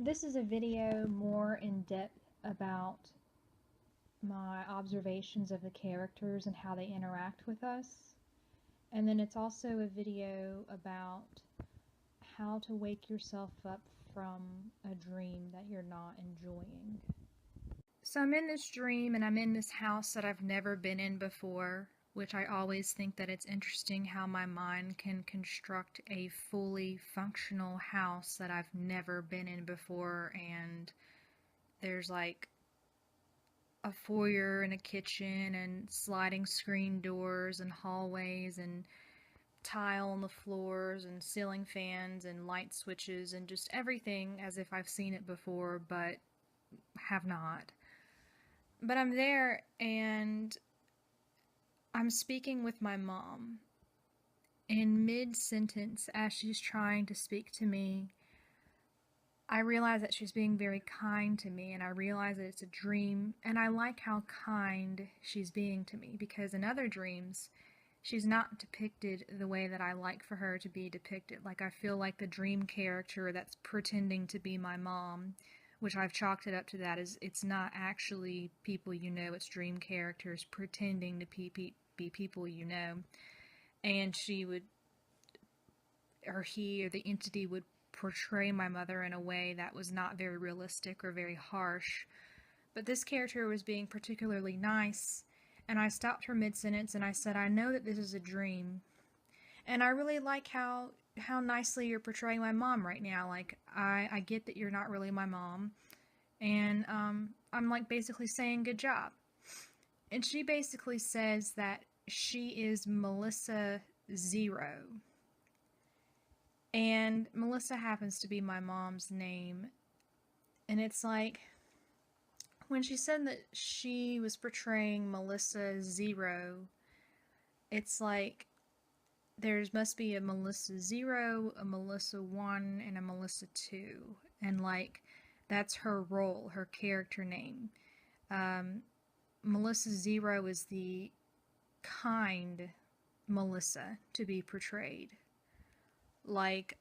This is a video more in depth about my observations of the characters and how they interact with us. And then it's also a video about how to wake yourself up from a dream that you're not enjoying. So I'm in this dream and I'm in this house that I've never been in before, which I always think that it's interesting how my mind can construct a fully functional house that I've never been in before, and there's like a foyer and a kitchen and sliding screen doors and hallways and tile on the floors and ceiling fans and light switches and just everything as if I've seen it before but have not. But I'm there and I'm speaking with my mom. In mid-sentence, as she's trying to speak to me, I realize that she's being very kind to me, and I realize that it's a dream, and I like how kind she's being to me, because in other dreams, she's not depicted the way that I like for her to be depicted. Like, I feel like the dream character that's pretending to be my mom, which I've chalked it up to that, is it's not actually people you know, it's dream characters pretending to be people you know. And she would, or he, or the entity would portray my mother in a way that was not very realistic or very harsh. But this character was being particularly nice, and I stopped her mid-sentence and I said, I know that this is a dream, and I really like how nicely you're portraying my mom right now. Like, I get that you're not really my mom, and I'm like basically saying good job. And she basically says that she is Melissa Zero. And Melissa happens to be my mom's name. And it's like, when she said that she was portraying Melissa Zero, it's like there must be a Melissa 0, a Melissa 1, and a Melissa 2. And like, that's her role, her character name. Melissa 0 is the kind Melissa to be portrayed. Like,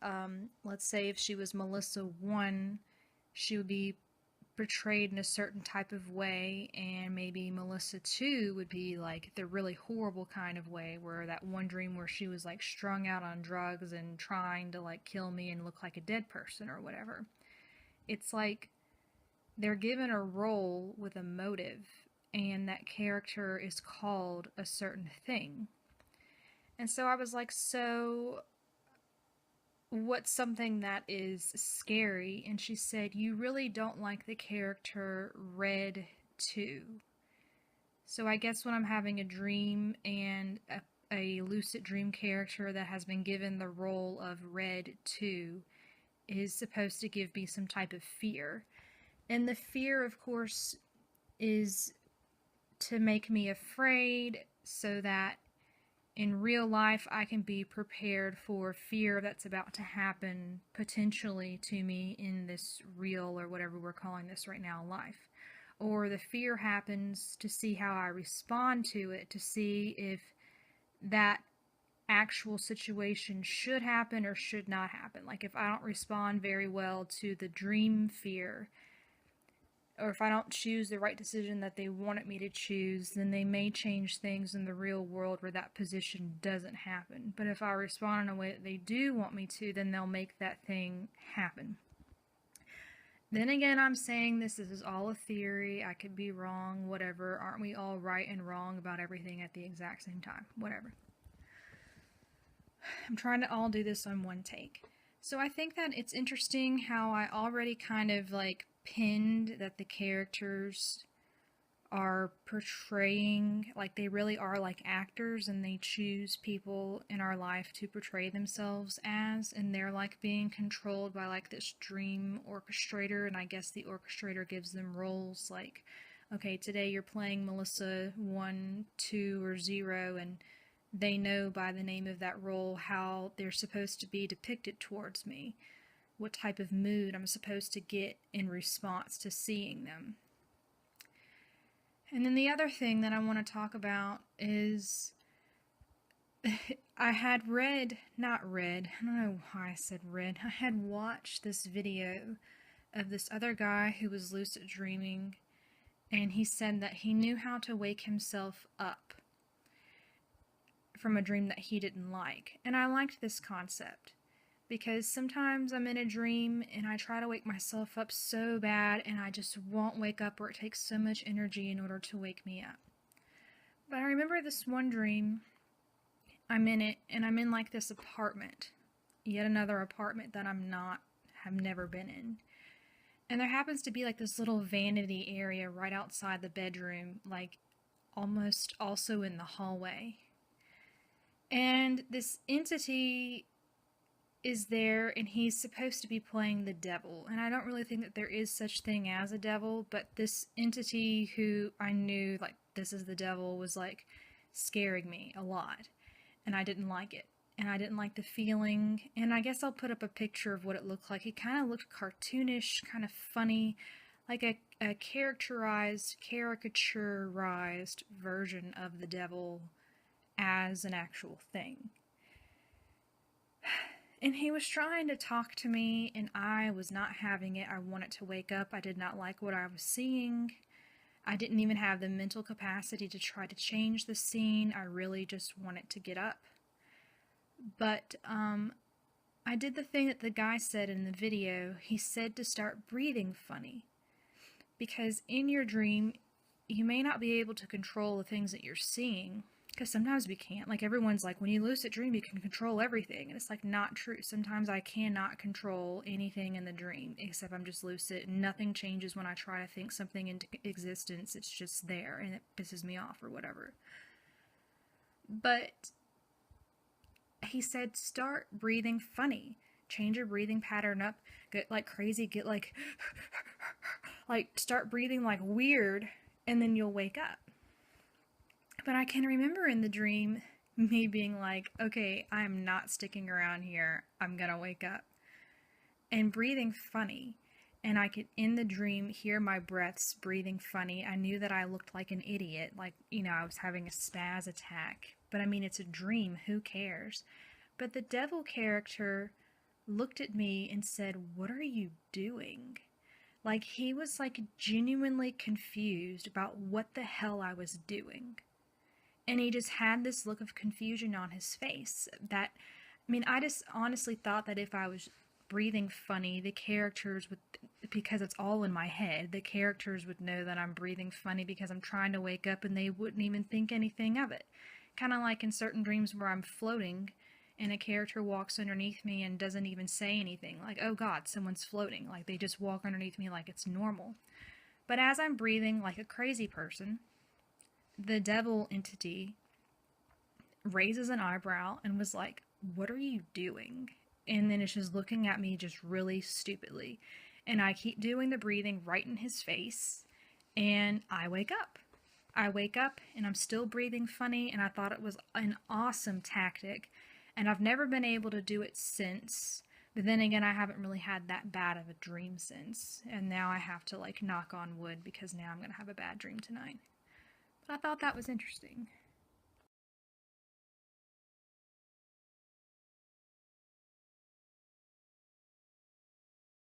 let's say if she was Melissa 1, she would be portrayed in a certain type of way, and maybe Melissa 2 would be like the really horrible kind of way, where that one dream where she was like strung out on drugs and trying to like kill me and look like a dead person or whatever. It's like they're given a role with a motive, and that character is called a certain thing. And so I was like, so what's something that is scary? And she said, you really don't like the character Red 2. So I guess when I'm having a dream and a lucid dream character that has been given the role of Red 2 is supposed to give me some type of fear. And the fear, of course, is to make me afraid so that in real life I can be prepared for fear that's about to happen potentially to me in this real, or whatever we're calling this right now, life. Or the fear happens to see how I respond to it, to see if that actual situation should happen or should not happen. Like, if I don't respond very well to the dream fear, or if I don't choose the right decision that they wanted me to choose, then they may change things in the real world where that position doesn't happen. But if I respond in a way that they do want me to, then they'll make that thing happen. Then again, I'm saying this is all a theory. I could be wrong, whatever. Aren't we all right and wrong about everything at the exact same time? Whatever. I'm trying to all do this on one take. So I think that it's interesting how I already kind of like pinned that the characters are portraying, like they really are like actors, and they choose people in our life to portray themselves as, and they're like being controlled by like this dream orchestrator, and I guess the orchestrator gives them roles like, okay, today you're playing Melissa 1, 2, or 0, and they know by the name of that role how they're supposed to be depicted towards me, what type of mood I'm supposed to get in response to seeing them. And then the other thing that I want to talk about is I had I don't know why I said read, I had watched this video of this other guy who was lucid dreaming, and he said that he knew how to wake himself up from a dream that he didn't like. And I liked this concept because sometimes I'm in a dream and I try to wake myself up so bad and I just won't wake up, or it takes so much energy in order to wake me up. But I remember this one dream, I'm in it and I'm in like this apartment, yet another apartment that have never been in. And there happens to be like this little vanity area right outside the bedroom, like almost also in the hallway. And this entity is there, and he's supposed to be playing the devil. And I don't really think that there is such thing as a devil, but this entity who I knew, like, this is the devil, was like scaring me a lot. And I didn't like it. And I didn't like the feeling. And I guess I'll put up a picture of what it looked like. It kind of looked cartoonish, kind of funny, like a caricaturized version of the devil as an actual thing. And he was trying to talk to me, and I was not having it. I wanted to wake up. I did not like what I was seeing. I didn't even have the mental capacity to try to change the scene. I really just wanted to get up. But I did the thing that the guy said in the video. He said to start breathing funny. Because in your dream, you may not be able to control the things that you're seeing. Because sometimes we can't. Like, everyone's like, when you lucid dream, you can control everything. And it's like, not true. Sometimes I cannot control anything in the dream, except I'm just lucid. Nothing changes when I try to think something into existence. It's just there, and it pisses me off or whatever. But he said, start breathing funny. Change your breathing pattern up. Get like crazy. Get like, like start breathing like weird, and then you'll wake up. But I can remember in the dream me being like, okay, I'm not sticking around here. I'm gonna wake up. And breathing funny. And I could, in the dream, hear my breaths breathing funny. I knew that I looked like an idiot. Like, you know, I was having a spaz attack. But I mean, it's a dream. Who cares? But the devil character looked at me and said, what are you doing? Like, he was like genuinely confused about what the hell I was doing. And he just had this look of confusion on his face that, I mean, I just honestly thought that if I was breathing funny, the characters would, because it's all in my head, the characters would know that I'm breathing funny because I'm trying to wake up, and they wouldn't even think anything of it. Kind of like in certain dreams where I'm floating and a character walks underneath me and doesn't even say anything. Like, oh God, someone's floating. Like, they just walk underneath me like it's normal. But as I'm breathing like a crazy person, the devil entity raises an eyebrow and was like, what are you doing? And then it's just looking at me just really stupidly. And I keep doing the breathing right in his face, and I wake up. I wake up and I'm still breathing funny, and I thought it was an awesome tactic, and I've never been able to do it since. But then again, I haven't really had that bad of a dream since, and now I have to like knock on wood because now I'm gonna have a bad dream tonight. I thought that was interesting.